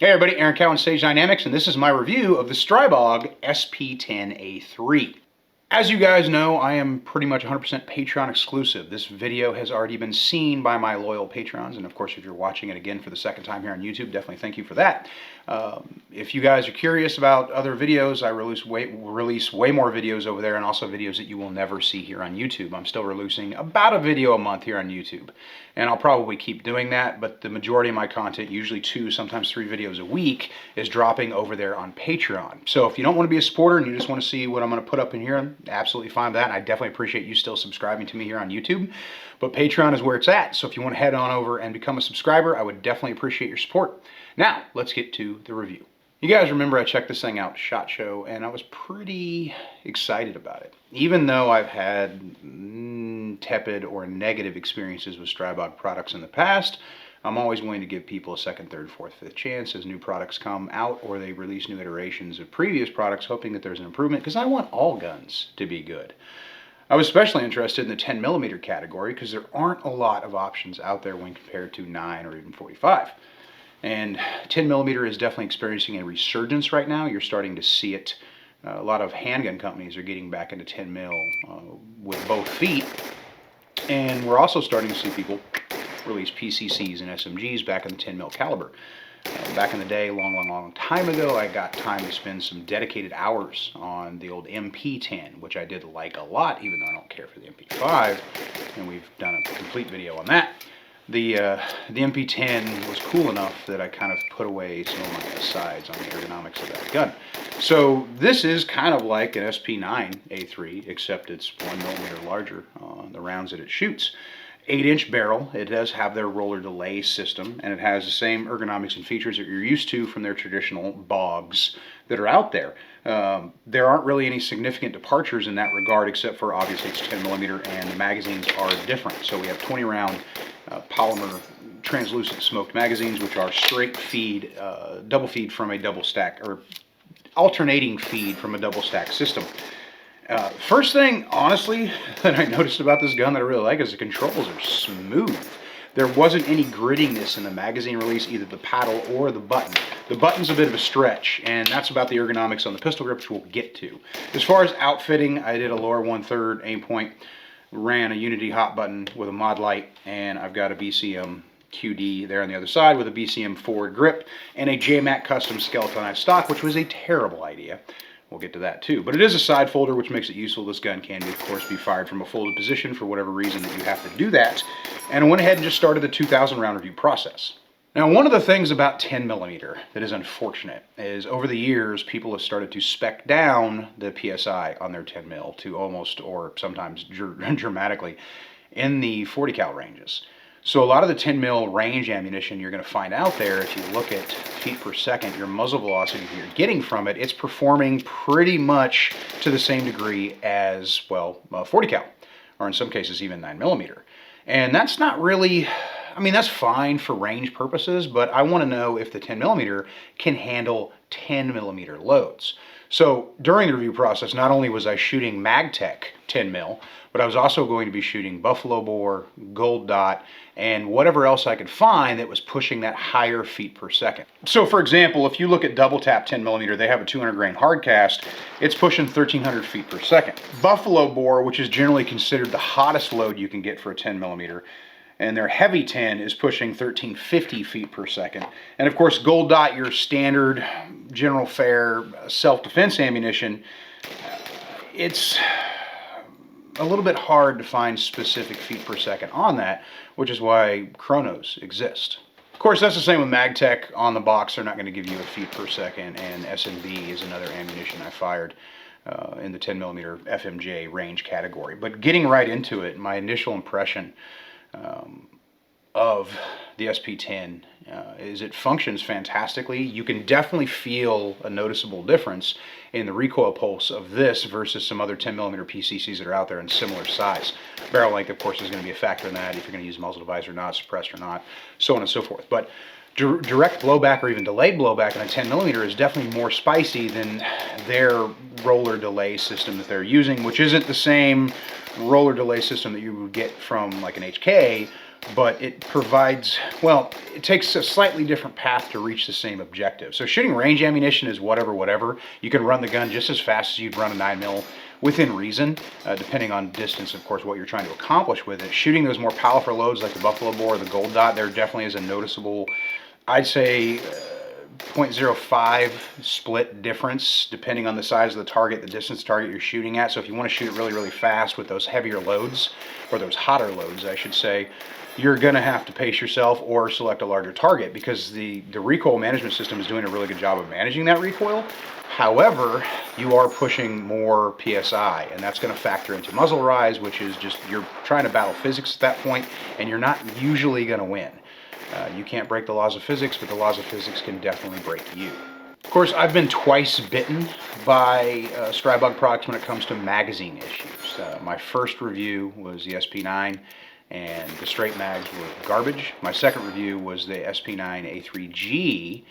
Hey everybody, Aaron Cowan, Sage Dynamics, and this is my review of the Stribog SP10A3. As you guys know, I am pretty much 100% Patreon exclusive. This video has already been seen by my loyal Patrons, and of course if you're watching it again for the second time here on YouTube, definitely thank you for that. If you guys are curious about other videos, I release way more videos over there, and also videos that you will never see here on YouTube. I'm still releasing about a video a month here on YouTube, and I'll probably keep doing that, but the majority of my content, usually 2, sometimes 3 videos a week, is dropping over there on Patreon. So if you don't want to be a supporter and you just want to see what I'm going to put up in here, I'm absolutely fine with that. I definitely appreciate you still subscribing to me here on YouTube, but Patreon is where it's at. So if you want to head on over and become a subscriber, I would definitely appreciate your support. Now, let's get to the review. You guys remember I checked this thing out, SHOT Show, and I was pretty excited about it. Even though I've had tepid or negative experiences with Stribog products in the past, I'm always willing to give people a second, third, fourth, fifth chance as new products come out or they release new iterations of previous products, hoping that there's an improvement, because I want all guns to be good. I was especially interested in the 10mm category because there aren't a lot of options out there when compared to 9 or even 45. And 10mm is definitely experiencing a resurgence right now. You're starting to see it. A lot of handgun companies are getting back into 10mm with both feet. And we're also starting to see people release PCCs and SMGs back in the 10mm caliber. Back in the day, long time ago, I got time to spend some dedicated hours on the old MP10, which I did like a lot, even though I don't care for the MP5. And we've done a complete video on that. The MP10 was cool enough that I kind of put away some of my asides on the ergonomics of that gun. So this is kind of like an SP9A3, except it's 1mm larger on the rounds that it shoots. 8-inch barrel. It does have their roller delay system, and it has the same ergonomics and features that you're used to from their traditional bogs that are out there. There aren't really any significant departures in that regard, except for obviously it's 10mm and the magazines are different. So we have 20-round polymer translucent smoked magazines, which are straight feed, double feed from a double stack, or alternating feed from a double stack system. First thing, honestly, that I noticed about this gun that I really like is the controls are smooth. There wasn't any grittiness in the magazine release, either the paddle or the button. The button's a bit of a stretch, and that's about the ergonomics on the pistol grip, which we'll get to. As far as outfitting, I did a lower 1/3 aim point, ran a Unity hot button with a mod light, and I've got a BCM QD there on the other side with a BCM forward grip and a JMAC custom skeletonized stock, which was a terrible idea. We'll get to that too. But it is a side folder, which makes it useful. This gun can, of course, be fired from a folded position for whatever reason that you have to do that. And I went ahead and just started the 2,000 round review process. Now, one of the things about 10mm that is unfortunate is over the years, people have started to spec down the PSI on their 10mm to almost, or sometimes dramatically, in the 40 cal ranges. So a lot of the 10mm range ammunition you're going to find out there, if you look at feet per second, your muzzle velocity you're getting from it, it's performing pretty much to the same degree as, well, 40 cal, or in some cases even 9mm. And that's not really, I mean, that's fine for range purposes, but I want to know if the 10mm can handle 10mm loads. So during the review process, not only was I shooting MagTech 10mm, but I was also going to be shooting Buffalo Bore, Gold Dot, and whatever else I could find that was pushing that higher feet per second. So for example, if you look at Double Tap 10mm, they have a 200 grain hard cast, it's pushing 1,300 feet per second. Buffalo Bore, which is generally considered the hottest load you can get for a 10mm, and their heavy 10 is pushing 1,350 feet per second. And of course, Gold Dot, your standard general fare self-defense ammunition, it's a little bit hard to find specific feet per second on that, which is why chronos exist. Of course, that's the same with MagTech. On the box, they're not going to give you a feet per second, and SNB is another ammunition I fired in the 10mm FMJ range category. But getting right into it, my initial impression of the SP10 is it functions fantastically. You can definitely feel a noticeable difference in the recoil pulse of this versus some other 10mm PCCs that are out there in similar size. Barrel length, of course, is going to be a factor in that, if you're going to use muzzle device or not, suppressed or not, so on and so forth. But direct blowback or even delayed blowback on a 10mm is definitely more spicy than their roller delay system that they're using, which isn't the same roller delay system that you would get from like an HK, but it provides, well, it takes a slightly different path to reach the same objective. So shooting range ammunition is whatever. You can run the gun just as fast as you'd run a 9mm within reason, depending on distance, of course, what you're trying to accomplish with it. Shooting those more powerful loads like the Buffalo Bore or the Gold Dot, there definitely is a noticeable, I'd say, 0.05 split difference depending on the size of the target, the distance target you're shooting at. So if you want to shoot it really fast with those heavier loads, or those hotter loads, I should say, you're going to have to pace yourself or select a larger target, because the recoil management system is doing a really good job of managing that recoil. However, you are pushing more PSI, and that's going to factor into muzzle rise, which is just, you're trying to battle physics at that point, and you're not usually going to win. You can't break the laws of physics, but the laws of physics can definitely break you. Of course, I've been twice bitten by Stribog products when it comes to magazine issues. My first review was the SP9, and the straight mags were garbage. My second review was the SP10A3G,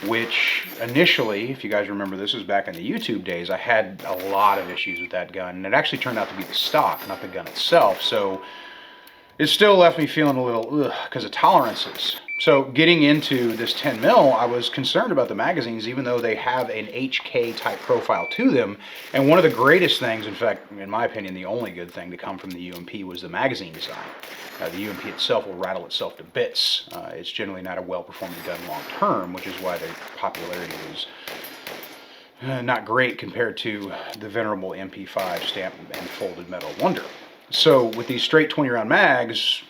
which initially, if you guys remember, this was back in the YouTube days, I had a lot of issues with that gun, and it actually turned out to be the stock, not the gun itself. So it still left me feeling a little ugh because of tolerances. So getting into this 10mm, I was concerned about the magazines, even though they have an HK type profile to them. And one of the greatest things, in fact, in my opinion, the only good thing to come from the UMP was the magazine design. The UMP itself will rattle itself to bits. It's generally not a well-performing gun long term, which is why their popularity is not great compared to the venerable MP5 stamped and folded metal wonder. So with these straight 20-round mags,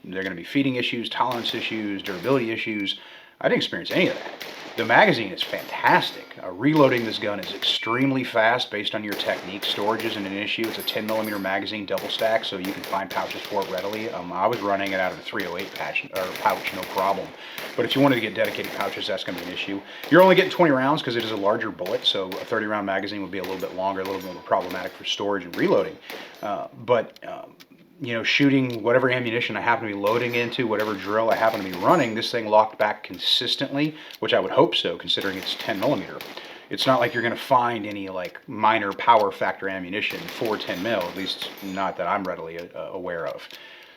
they're going to be feeding issues, tolerance issues, durability issues. I didn't experience any of that. The magazine is fantastic. Reloading this gun is extremely fast based on your technique. Storage isn't an issue. It's a 10mm magazine double stack, so you can find pouches for it readily. I was running it out of a 308 pouch, no problem. But if you wanted to get dedicated pouches, that's going to be an issue. You're only getting 20 rounds because it is a larger bullet, so a 30-round magazine would be a little bit longer, a little bit more problematic for storage and reloading. You know, shooting whatever ammunition I happen to be loading into, whatever drill I happen to be running, this thing locked back consistently, which I would hope so, considering it's 10mm. It's not like you're going to find any like minor power factor ammunition for 10mm, at least not that I'm readily aware of.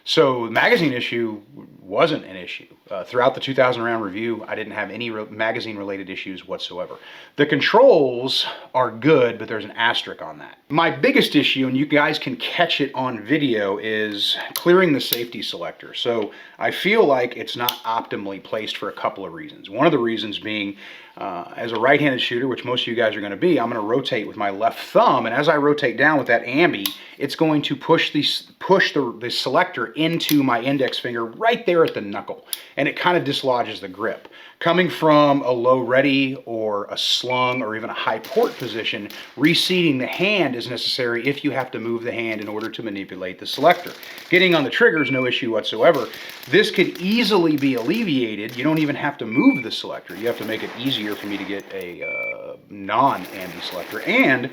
So the magazine issue wasn't an issue. Throughout the 2,000 round review, I didn't have any magazine related issues whatsoever. The controls are good, but there's an asterisk on that. My biggest issue, and you guys can catch it on video, is clearing the safety selector. So I feel like it's not optimally placed for a couple of reasons. One of the reasons being, as a right-handed shooter, which most of you guys are going to be, I'm going to rotate with my left thumb, and as I rotate down with that ambi, it's going to push the selector into my index finger right there at the knuckle, and it kind of dislodges the grip. Coming from a low ready or a slung or even a high port position, reseating the hand is necessary if you have to move the hand in order to manipulate the selector. Getting on the trigger is no issue whatsoever. This could easily be alleviated. You don't even have to move the selector. You have to make it easier for me to get a non-ambi selector. And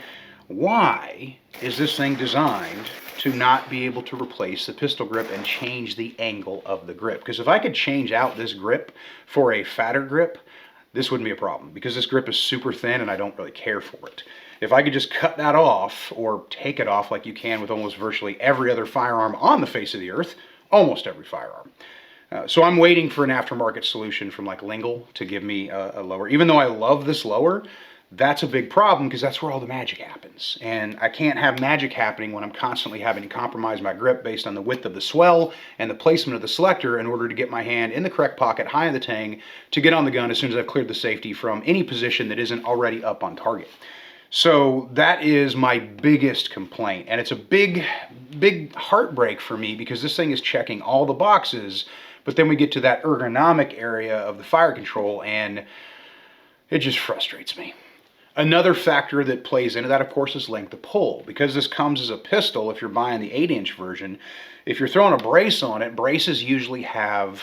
why is this thing designed to not be able to replace the pistol grip and change the angle of the grip? Because if I could change out this grip for a fatter grip, this wouldn't be a problem, because this grip is super thin and I don't really care for it. If I could just cut that off, or take it off like you can with almost virtually every other firearm on the face of the earth, almost every firearm. So I'm waiting for an aftermarket solution from like Lingle to give me a lower. Even though I love this lower, that's a big problem, because that's where all the magic happens. And I can't have magic happening when I'm constantly having to compromise my grip based on the width of the swell and the placement of the selector in order to get my hand in the correct pocket, high in the tang, to get on the gun as soon as I've cleared the safety from any position that isn't already up on target. So that is my biggest complaint, and it's a big heartbreak for me, because this thing is checking all the boxes, but then we get to that ergonomic area of the fire control and it just frustrates me. Another factor that plays into that, of course, is length of pull. Because this comes as a pistol, if you're buying the 8-inch version, if you're throwing a brace on it, braces usually have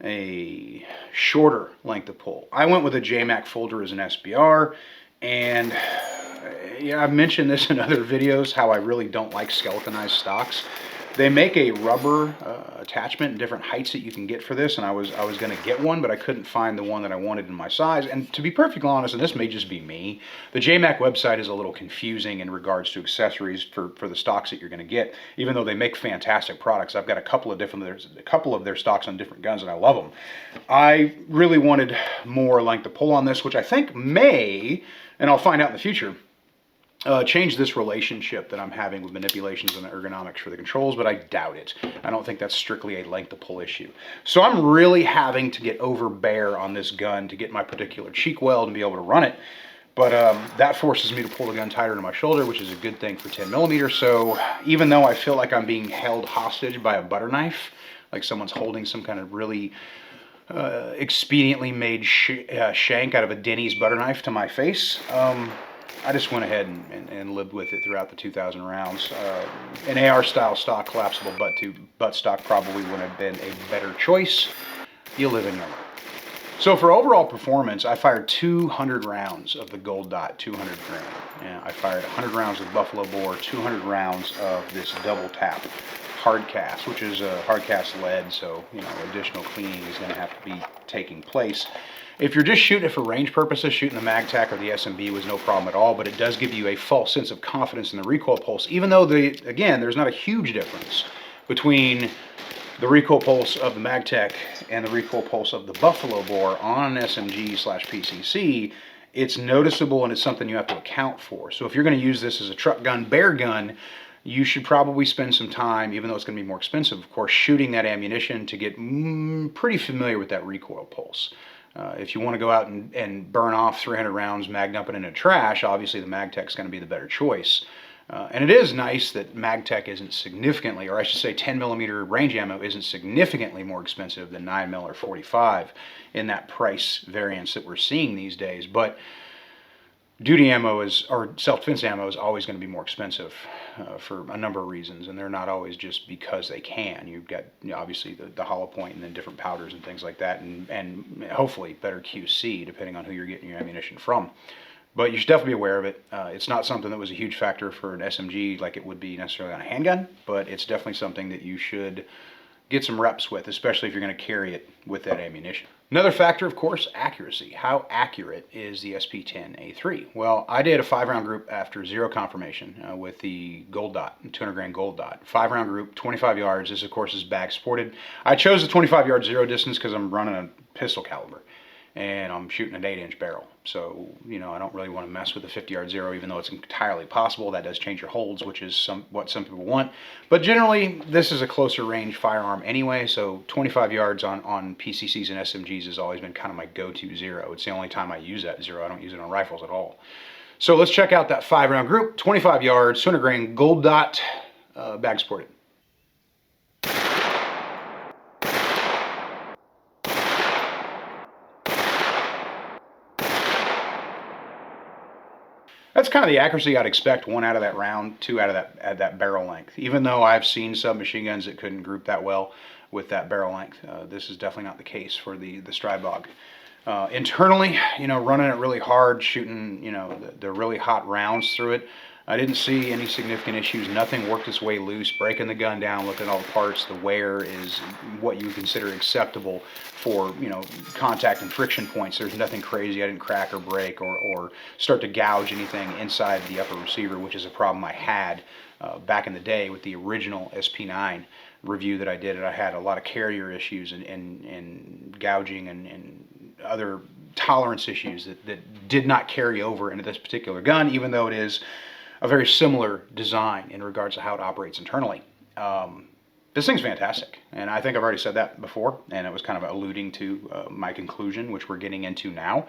a shorter length of pull. I went with a JMac folder as an SBR, and yeah, I've mentioned this in other videos, how I really don't like skeletonized stocks. They make a rubber attachment in different heights that you can get for this, and I was going to get one, but I couldn't find the one that I wanted in my size. And to be perfectly honest, and this may just be me, the JMac website is a little confusing in regards to accessories for the stocks that you're going to get. Even though they make fantastic products, I've got a couple of their stocks on different guns, and I love them. I really wanted more length to pull on this, which I think may, and I'll find out in the future, change this relationship that I'm having with manipulations and the ergonomics for the controls, but I doubt it. I don't think that's strictly a length to pull issue. So I'm really having to get over bare on this gun to get my particular cheek weld and be able to run it. But that forces me to pull the gun tighter to my shoulder, which is a good thing for 10mm. So even though I feel like I'm being held hostage by a butter knife, like someone's holding some kind of really expediently made shank out of a Denny's butter knife to my face, I just went ahead and lived with it throughout the 2,000 rounds. An AR-style stock, collapsible butt stock probably would have been a better choice. You live and you learn. So for overall performance, I fired 200 rounds of the Gold Dot 200 grain. And I fired 100 rounds of Buffalo Bore, 200 rounds of this double tap hard cast, which is a hard cast lead, so additional cleaning is going to have to be taking place. If you're just shooting it for range purposes, shooting the MagTac or the SMB was no problem at all, but it does give you a false sense of confidence in the recoil pulse, even though, again, there's not a huge difference between the recoil pulse of the MagTac and the recoil pulse of the Buffalo Bore on an SMG/PCC. It's noticeable, and it's something you have to account for. So if you're going to use this as a truck gun, bear gun, you should probably spend some time, even though it's going to be more expensive, of course, shooting that ammunition to get pretty familiar with that recoil pulse. If you want to go out and burn off 300 rounds mag dumping into trash, obviously the MagTac is going to be the better choice. And it is nice that MagTac isn't significantly, or I should say 10mm range ammo isn't significantly more expensive than 9mm or 45 in that price variance that we're seeing these days. But duty ammo or self-defense ammo is always going to be more expensive for a number of reasons, and they're not always just because they can. You've got obviously the hollow point and then different powders and things like that, and hopefully better QC depending on who you're getting your ammunition from. But you should definitely be aware of it. It's not something that was a huge factor for an SMG like it would be necessarily on a handgun, but it's definitely something that you should get some reps with, especially if you're going to carry it with that ammunition. Another factor, of course, accuracy. How accurate is the SP10A3? Well, I did a 5-round group after zero confirmation with the Gold Dot, 200 grain Gold Dot. 5-round group, 25 yards. This, of course, is bag supported. I chose the 25-yard zero distance because I'm running a pistol caliber, and I'm shooting an 8-inch barrel. So, I don't really want to mess with the 50-yard zero, even though it's entirely possible. That does change your holds, which is what some people want. But generally, this is a closer range firearm anyway, so 25 yards on PCCs and SMGs has always been kind of my go-to zero. It's the only time I use that zero. I don't use it on rifles at all. So let's check out that 5-round group, 25 yards, 200 grain Gold Dot, bag supported. That's kind of the accuracy I'd expect, 1 out of that round, 2 out of that barrel length. Even though I've seen submachine guns that couldn't group that well with that barrel length, this is definitely not the case for the Stribog. Internally, running it really hard, shooting, the really hot rounds through it, I didn't see any significant issues. Nothing worked its way loose. Breaking the gun down, looking at all the parts, the wear is what you would consider acceptable for, contact and friction points. There's nothing crazy. I didn't crack or break or start to gouge anything inside the upper receiver, which is a problem I had back in the day with the original SP9 review that I did. And I had a lot of carrier issues and gouging and other tolerance issues that did not carry over into this particular gun, even though it is a very similar design in regards to how it operates internally. This thing's fantastic, and I think I've already said that before, and it was kind of alluding to my conclusion, which we're getting into now.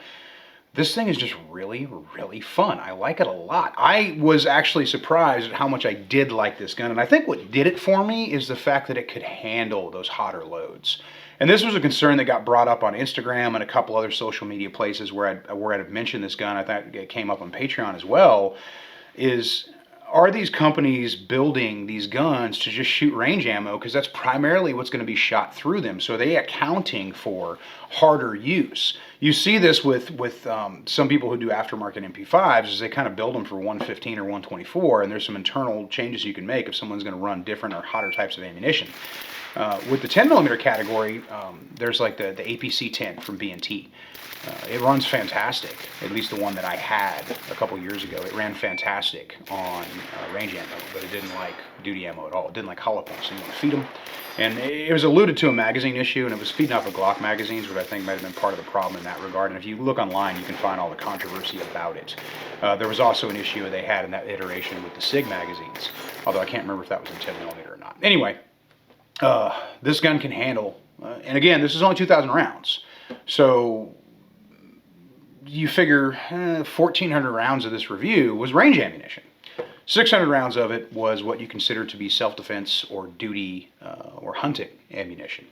This thing is just really, really fun. I like it a lot. I was actually surprised at how much I did like this gun, and I think what did it for me is the fact that it could handle those hotter loads. And this was a concern that got brought up on Instagram and a couple other social media places where I'd mentioned this gun. I thought it came up on Patreon as well, is are these companies building these guns to just shoot range ammo? Because that's primarily what's going to be shot through them. So are they accounting for harder use? You see this with some people who do aftermarket MP5s, is they kind of build them for 115 or 124, and there's some internal changes you can make if someone's going to run different or hotter types of ammunition. With the 10mm category, there's like the APC-10 from B&T. It runs fantastic, at least the one that I had a couple years ago. It ran fantastic on range ammo, but it didn't like duty ammo at all. It didn't like hollow points, so you want to feed them. And it was alluded to a magazine issue, and it was feeding off of Glock magazines, which I think might have been part of the problem in that regard. And if you look online, you can find all the controversy about it. There was also an issue they had in that iteration with the SIG magazines, although I can't remember if that was in 10mm or not. Anyway, this gun can handle, and again, this is only 2,000 rounds. So you figure 1,400 rounds of this review was range ammunition. 600 rounds of it was what you consider to be self-defense or duty or hunting ammunition.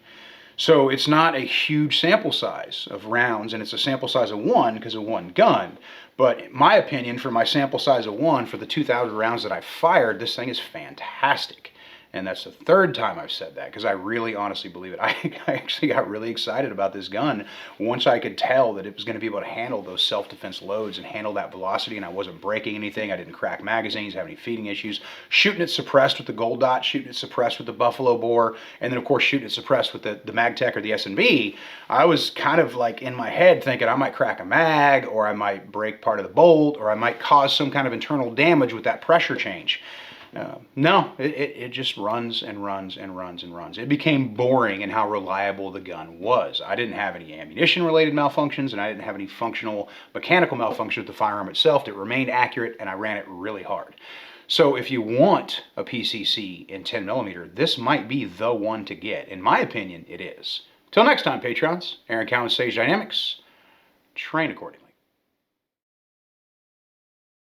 So it's not a huge sample size of rounds, and it's a sample size of one because of one gun. But in my opinion, for my sample size of one, for the 2,000 rounds that I fired, this thing is fantastic. And that's the third time I've said that, because I really honestly believe it. I actually got really excited about this gun once I could tell that it was going to be able to handle those self-defense loads and handle that velocity, and I wasn't breaking anything. I didn't crack magazines, have any feeding issues. Shooting it suppressed with the Gold Dot, shooting it suppressed with the Buffalo Bore, and then of course shooting it suppressed with the MagTech or the S&B. I was kind of like in my head thinking I might crack a mag, or I might break part of the bolt, or I might cause some kind of internal damage with that pressure change. No, it just runs and runs and runs and runs. It became boring in how reliable the gun was. I didn't have any ammunition-related malfunctions, and I didn't have any functional mechanical malfunctions with the firearm itself. It remained accurate, and I ran it really hard. So if you want a PCC in 10mm, this might be the one to get. In my opinion, it is. Till next time, Patrons, Aaron Cowan, Sage Dynamics. Train accordingly.